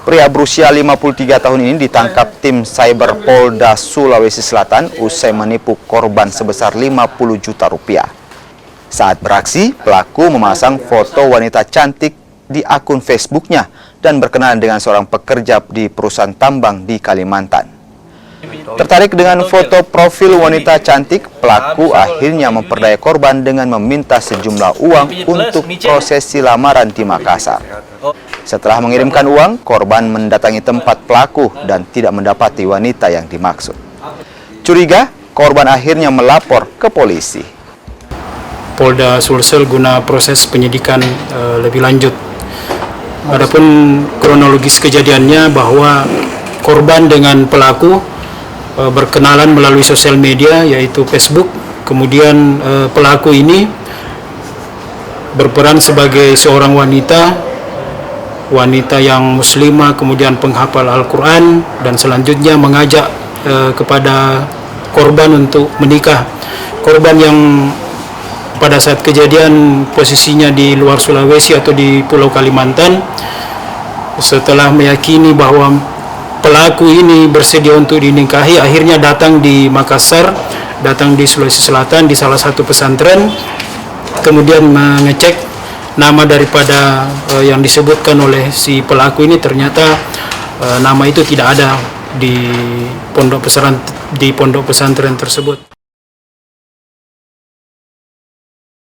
Pria berusia 53 tahun ini ditangkap tim Cyber Polda Sulawesi Selatan usai menipu korban sebesar 50 juta rupiah. Saat beraksi, pelaku memasang foto wanita cantik di akun Facebooknya dan berkenalan dengan seorang pekerja di perusahaan tambang di Kalimantan. Tertarik dengan foto profil wanita cantik, pelaku akhirnya memperdaya korban dengan meminta sejumlah uang untuk prosesi lamaran di Makassar. Setelah mengirimkan uang, korban mendatangi tempat pelaku dan tidak mendapati wanita yang dimaksud. Curiga, korban akhirnya melapor ke polisi. Polda Sulsel guna proses penyidikan lebih lanjut. Adapun kronologis kejadiannya bahwa korban dengan pelaku berkenalan melalui sosial media yaitu Facebook. Kemudian pelaku ini berperan sebagai seorang wanita yang muslimah, kemudian penghafal Al-Quran, dan selanjutnya mengajak kepada korban untuk menikah. Korban yang pada saat kejadian posisinya di luar Sulawesi atau di Pulau Kalimantan, setelah meyakini bahwa pelaku ini bersedia untuk dinikahi, akhirnya datang di Makassar, datang di Sulawesi Selatan di salah satu pesantren, kemudian mengecek nama daripada yang disebutkan oleh si pelaku ini. Ternyata nama itu tidak ada di pondok pesantren tersebut.